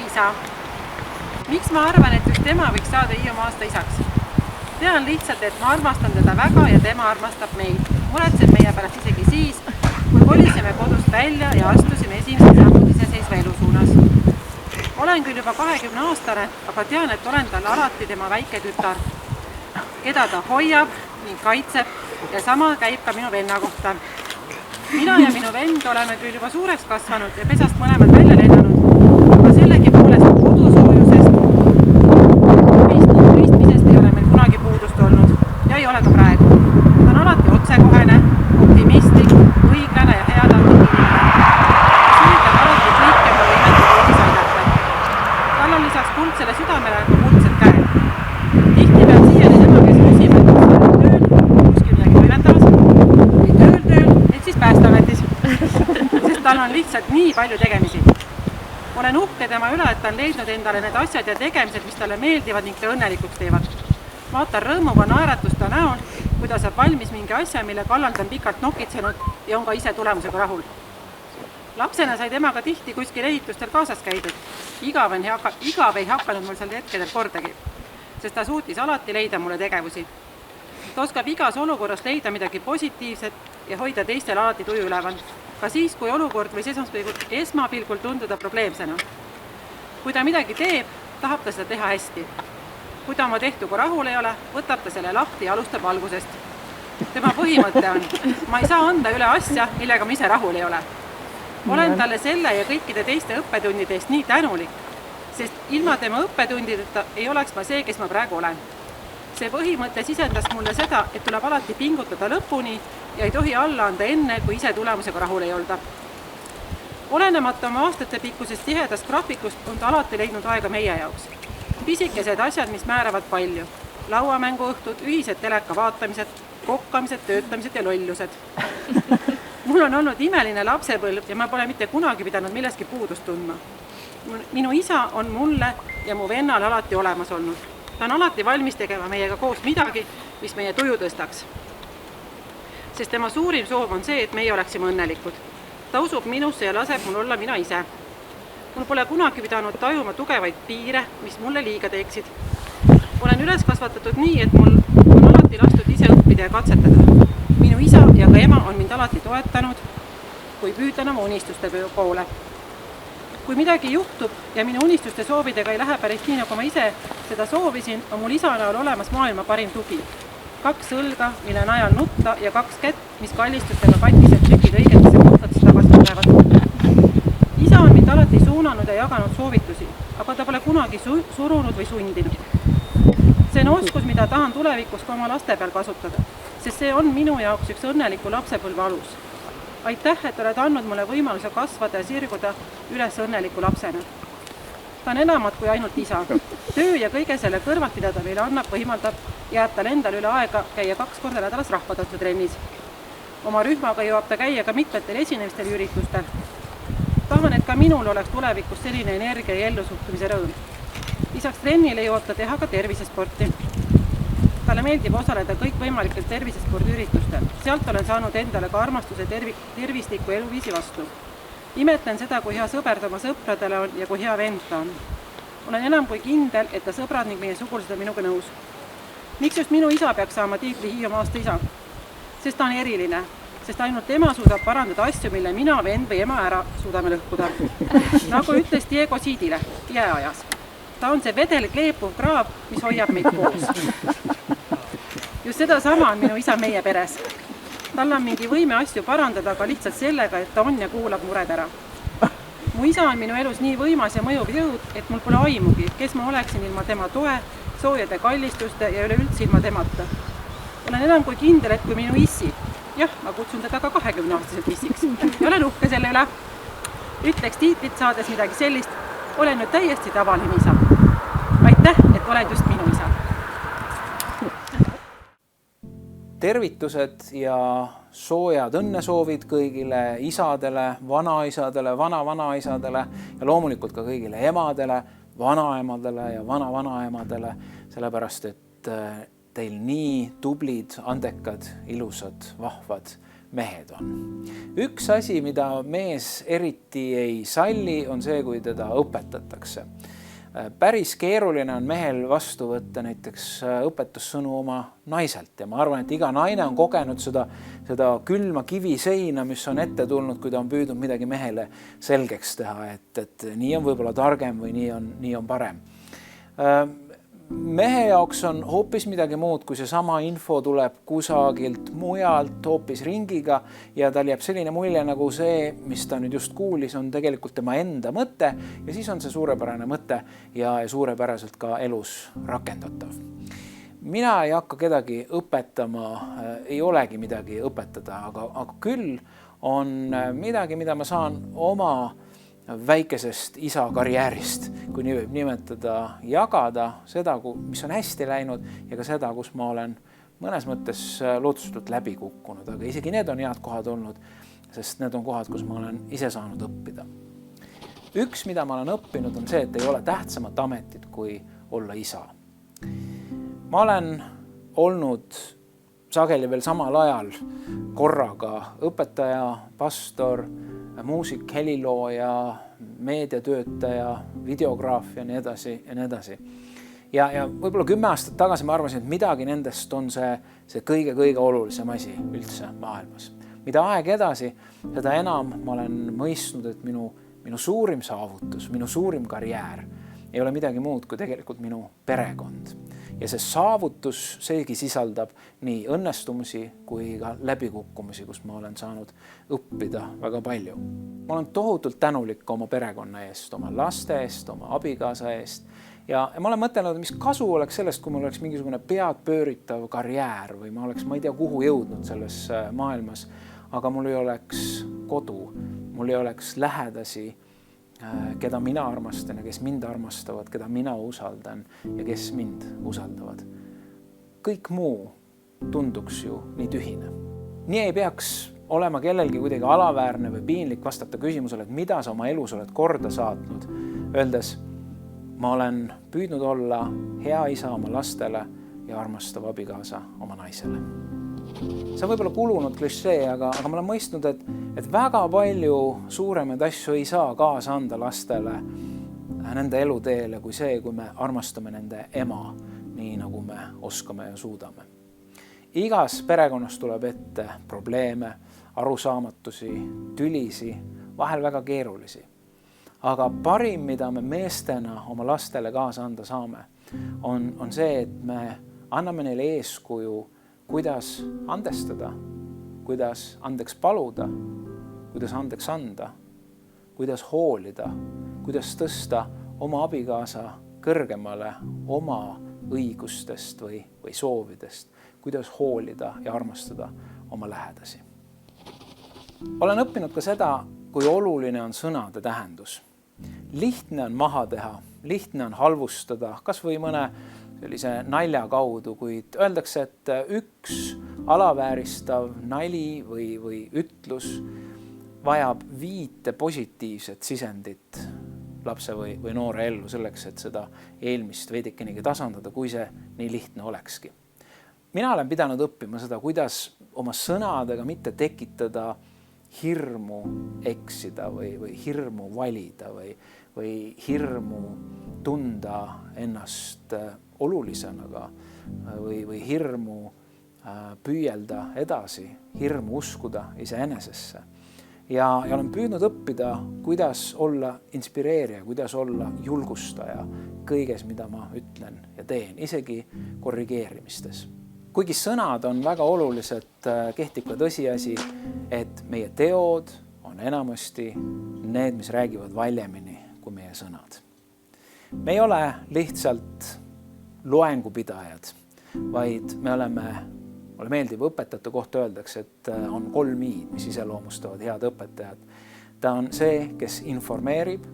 isa. Miks ma arvan, et just tema võiks saada Hiiumaa aasta isaks? Tean lihtsalt, et ma armastan teda väga ja tema armastab meid. Muretsen meie pärast isegi siis, kui kolisime kodust välja ja astusime esimesed sammud iseseisva elu suunas. Olen küll juba 20-aastane, aga tean, et olen tal alati tema väike tütar, keda ta hoiab ning kaitseb ja sama käib ka minu venna kohta. Mina ja minu vend oleme küll juba suureks kasvanud ja pesast mõlemad välja lennanud, aga sellegi poolest kodusoojusest mõistmisest ei ole meil kunagi puudust olnud ja ei ole ka praegu. Ta on alati otsekohene, optimistlik, õiglane ja heatahtlik inimene. Üritab alati kõike mu võimete koodis aidata. Tal on lisaks kuldsele südamele ka kuldsed käed. Tihti pean siiani tema kes küsima, et kas olen tööl, kuskil midagi toimetamas või tööl, et siis Päästeametis, sest tal on lihtsalt nii palju tegemisi. Olen uhke tema üle, et ta on leidnud endale need asjad ja tegemised, mis talle meeldivad ning ta õnnelikuks teevad. Vaatan rõõmuga naeratust ta näol, kui ta saab valmis mingi asja, mille kallal ta on pikalt nokitsenud ja on ka ise tulemusega rahul. Lapsena sai temaga tihti kuskil ehitustel kaasas käidud. Igav ei hakanud mul sel hetkedel kordagi, sest ta suutis alati leida mulle tegevusi. Ta oskab igas olukorras leida midagi positiivset ja hoida teistel alati tuju üleval. Ka siis, kui olukord võis esmapilgul tunduda probleemsena. Kui ta midagi teeb, tahab ta seda teha hästi. Kui ta oma tehtuga rahul ei ole, võtab ta selle lahti ja alustab algusest. Tema põhimõte on, ma ei saa anda üle asja, millega ma ise rahul ei ole. Olen talle selle ja kõikide teiste õppetundide eest nii tänulik, sest ilma tema õppetundideta ei oleks ma see, kes ma praegu olen. See põhimõte sisendas mulle seda, et tuleb alati pingutada lõpuni ja ei tohi alla anda enne, kui ise tulemusega rahul ei olda. Olenemata oma aastate pikkusest tihedast graafikust on ta alati leidnud aega meie jaoks. Pisikesed asjad, mis määravad palju. Lauamänguõhtud, ühised teleka vaatamised, kokkamised, töötamised ja lollused. Mul on olnud imeline lapsepõlv ja ma pole mitte kunagi pidanud milleski puudust tundma. Minu isa on mulle ja mu vennal alati olemas olnud. Ta on alati valmis tegema meiega koos midagi, mis meie tuju tõstaks. Sest tema suurim soov on see, et meie oleksime õnnelikud. Ta usub minusse ja laseb mul olla mina ise. Mul pole kunagi pidanud tajuma tugevaid piire, mis mulle liiga teeksid. Olen üles kasvatatud nii, et mul on alati lastud ise õppida ja katsetada. Minu isa ja ka ema on mind alati toetanud, kui püüdlen oma unistuste poole. Kui midagi juhtub ja minu unistuste soovidega ei lähe päris nii, nagu ma ise seda soovisin, on mul isa näol olemas maailma parim tugi. 2 õlga, mille najal nutta ja 2 kätt, mis kallistustega katkised tükid õigetesse kohtadesse tagasi tulevad. Isa on mind alati suunanud ja jaganud soovitusi, aga ta pole kunagi surunud või sundinud. See on oskus, mida tahan tulevikus ka oma laste peal kasutada, sest see on minu jaoks üks õnneliku lapsepõlve alus. Aitäh, et oled andnud mulle võimaluse kasvada ja sirguda üles õnneliku lapsena. Ta on enamat kui ainult isa. Töö ja kõige selle kõrvalt, mida ta meile annab, võimaldab, jääb tal endal üle aega käia 2 korda nädalas rahvatantsutrennis. Oma rühmaga jõuab ta käia ka mitmetel esinemistel ja üritustel. Tahan, et ka minul oleks tulevikus selline energia ja ellusuhtumise rõõm. Lisaks trennile jõuab ta teha ka tervisesporti. Talle meeldib osaleda kõikvõimalikel tervisespordiüritustel. Sealt olen saanud endale ka armastuse tervisliku eluviisi vastu. Imetlen seda, kui hea sõber ta oma sõpradele on ja kui hea vend ta on. Olen enam kui kindel, et ta sõbrad ning meie sugulased on minuga nõus. Miks just minu isa peaks saama tiitli Hiiumaa aasta isa? Sest ta on eriline, sest ainult tema suudab parandada asju, mille mina, vend või ema ära suudame lõhkuda. Nagu ütles Diego Siidile jääajas. Ta on see vedel kleepuv kraab, mis hoiab meid koos. Just seda sama on minu isa meie peres. Tal on mingi võime asju parandada, aga lihtsalt sellega, et ta on ja kuulab mured ära. Mu isa on minu elus nii võimas ja mõjuv jõud, et mul pole aimugi, kes ma oleksin ilma tema toe, soojade kallistuste ja üleüldse ilma temata. Olen enam kui kindel, et kui minu issi, jah, ma kutsun teda ka 20-aastaselt issiks, ja olen uhke selle üle, ütleks tiitlit saades midagi sellist, olen nüüd täiesti tavaline isa. Aitäh, et oled just minu isa. Tervitused ja soojad õnnesoovid kõigile isadele, vanaisadele, vana-vanaisadele ja loomulikult ka kõigile emadele, vanaemadele ja vana-vanaemadele, sellepärast, et teil nii tublid, andekad, ilusad, vahvad mehed on. Üks asi, mida mees eriti ei salli, on see, kui teda õpetatakse. Päris keeruline on mehel vastu võtta näiteks õpetussõnu oma naiselt ja ma arvan, et iga naine on kogenud seda külma kiviseina, mis on ette tulnud, kui ta on püüdnud midagi mehele selgeks teha, et nii on võib-olla targem või nii on parem. Mehe jaoks on hoopis midagi muud, kui seesama info tuleb kusagilt mujalt hoopis ringiga ja tal jääb selline mulje, nagu see, mis ta nüüd just kuulis, on tegelikult tema enda mõte ja siis on see suurepärane mõte ja suurepäraselt ka elus rakendatav. Mina ei hakka kedagi õpetama, ei olegi midagi õpetada, aga küll on midagi, mida ma saan oma väikesest isa karjäärist, kui nii võib nimetada, jagada seda, mis on hästi läinud ja ka seda, kus ma olen mõnes mõttes lootusetult läbi kukkunud, aga isegi need on head kohad olnud, sest need on kohad, kus ma olen ise saanud õppida. Üks, mida ma olen õppinud, on see, et ei ole tähtsamat ametit kui olla isa. Ma olen olnud sageli veel samal ajal korraga õpetaja, pastor, muusik, helilooja, meediatöötaja, videograaf ja nii edasi ja nii edasi. Ja võib-olla 10 aastat tagasi ma arvasin, et midagi nendest on see kõige olulisem asi üldse maailmas. Mida aeg edasi, seda enam ma olen mõistnud, et minu suurim saavutus, minu suurim karjäär ei ole midagi muud kui tegelikult minu perekond. Ja see saavutus, seegi sisaldab nii õnnestumusi kui ka läbikukkumisi, kus ma olen saanud õppida väga palju. Ma olen tohutult tänulik oma perekonna eest, oma laste eest, oma abikaasa eest ja ma olen mõtelnud, mis kasu oleks sellest, kui mul oleks mingisugune pead pööritav karjäär või ma oleks, ma ei tea, kuhu jõudnud selles maailmas, aga mul ei oleks kodu, mul ei oleks lähedasi, keda mina armastan ja kes mind armastavad, keda mina usaldan ja kes mind usaldavad. Kõik muu tunduks ju nii tühine. Nii ei peaks olema kellelgi kuidagi alaväärne või piinlik vastata küsimusele, et mida sa oma elus oled korda saatnud, öeldes, ma olen püüdnud olla hea isa oma lastele ja armastav abikaasa oma naisele. See on võib-olla kulunud klišee, aga ma olen mõistnud, et väga palju suuremaid asju ei saa kaasa anda lastele nende eluteele kui see, kui me armastame nende ema, nii nagu me oskame ja suudame. Igas perekonnas tuleb ette probleeme, arusaamatusi, tülisi, vahel väga keerulisi. Aga parim, mida me meestena oma lastele kaasa anda saame, on see, et me anname neile eeskuju, kuidas andestada, kuidas andeks paluda, kuidas andeks anda, kuidas hoolida, kuidas tõsta oma abikaasa kõrgemale oma õigustest või soovidest, kuidas hoolida ja armastada oma lähedasi. Olen õppinud ka seda, kui oluline on sõnade tähendus. Lihtne on maha teha, lihtne on halvustada, kas või mõne sellise nalja kaudu, kuid öeldakse, et üks alavääristav nali või ütlus vajab 5 positiivset sisendit lapse või noore ellu selleks, et seda eelmist veidikenigi tasandada, kui see nii lihtne olekski. Mina olen pidanud õppima seda, kuidas oma sõnadega mitte tekitada hirmu eksida või hirmu valida või hirmu tunda ennast olulisena või hirmu püüelda edasi, hirmu uskuda iseenesesse. Ja olen püüdnud õppida, kuidas olla inspireerija, kuidas olla julgustaja kõiges, mida ma ütlen ja teen, isegi korrigeerimistes. Kuigi sõnad on väga olulised, kehtib ka tõsiasi, et meie teod on enamasti need, mis räägivad valjemini kui meie sõnad. Me ei ole lihtsalt loengupidajad, vaid mulle meeldib õpetajate kohta öeldakse, et on 3 i-d, mis iseloomustavad head õpetajad. Ta on see, kes informeerib,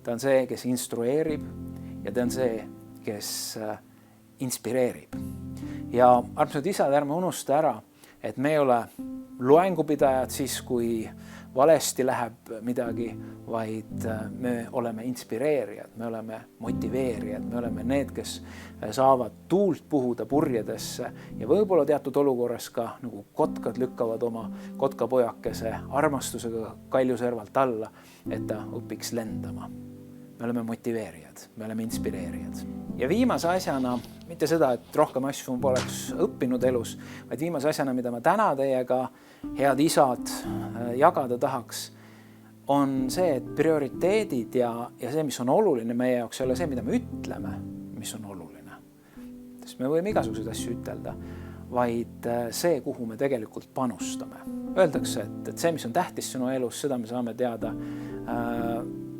ta on see, kes instrueerib ja ta on see, kes inspireerib. Ja armsad isad, ärme unusta ära, et me ei ole loengupidajad siis, kui valesti läheb midagi, vaid me oleme inspireerijad, me oleme motiveerijad, me oleme need, kes saavad tuult puhuda purjedesse ja võib-olla teatud olukorras ka nagu kotkad lükkavad oma kotkapojakese armastusega kaljuservalt alla, et ta õpiks lendama. Me oleme motiveerijad, me oleme inspireerijad. Ja viimase asjana, mitte seda, et rohkem asju poleks õppinud elus, vaid viimase asjana, mida ma täna teiega, head isad, jagada tahaks, on see, et prioriteedid ja see, mis on oluline meie jaoks, ei ole see, mida me ütleme, mis on oluline. Sest me võime igasuguseid asju ütelda, vaid see, kuhu me tegelikult panustame. Öeldakse, et see, mis on tähtis sinu elus, seda me saame teada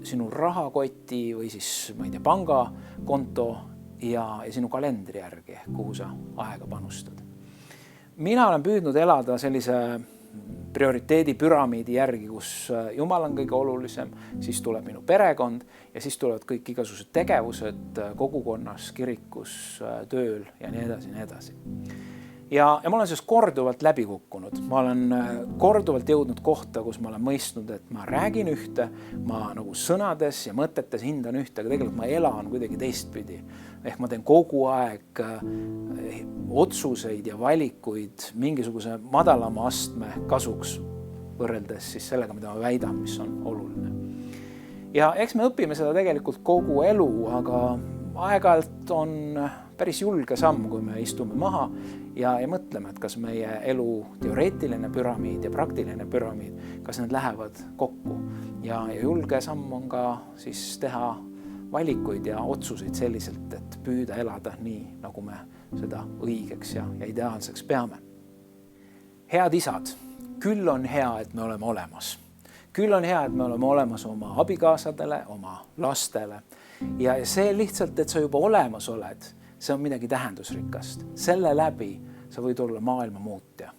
sinu rahakoti või siis, ma ei tea, pangakonto ja sinu kalendri järgi, kuhu sa aega panustad. Mina olen püüdnud elada sellise prioriteedipüramiidi järgi, kus Jumal on kõige olulisem, siis tuleb minu perekond ja siis tulevad kõik igasugused tegevused kogukonnas, kirikus, tööl ja nii edasi, nii edasi. Ja ma olen sellest korduvalt läbi kukkunud. Ma olen korduvalt jõudnud kohta, kus ma olen mõistnud, et ma räägin ühte, ma nagu sõnades ja mõtetes hindan ühte, aga tegelikult ma elan kuidagi teistpidi. Ehk ma teen kogu aeg otsuseid ja valikuid mingisuguse madalama astme kasuks võrreldes siis sellega, mida ma väidan, mis on oluline. Ja eks me õpime seda tegelikult kogu elu, aga aeg-ajalt on päris julge samm, kui me istume maha ja mõtleme, et kas meie elu teoreetiline püramiid ja praktiline püramiid, kas need lähevad kokku. Ja julge samm on ka siis teha valikuid ja otsuseid selliselt, et püüda elada nii, nagu me seda õigeks ja ideaalseks peame. Head isad, küll on hea, et me oleme olemas. Küll on hea, et me oleme olemas oma abikaasadele, oma lastele. Ja see lihtsalt, et sa juba olemas oled, see on midagi tähendusrikast. Selle läbi sa võid olla maailma muutja.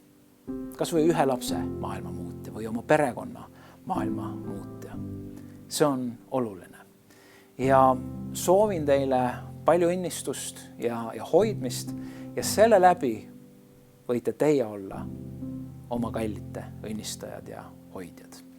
Kas või ühe lapse maailma muutja või oma perekonna maailma muutja. See on oluline. Ja soovin teile palju õnnistust ja hoidmist ja selle läbi võite teie olla oma kallite õnnistajad ja hoidjad.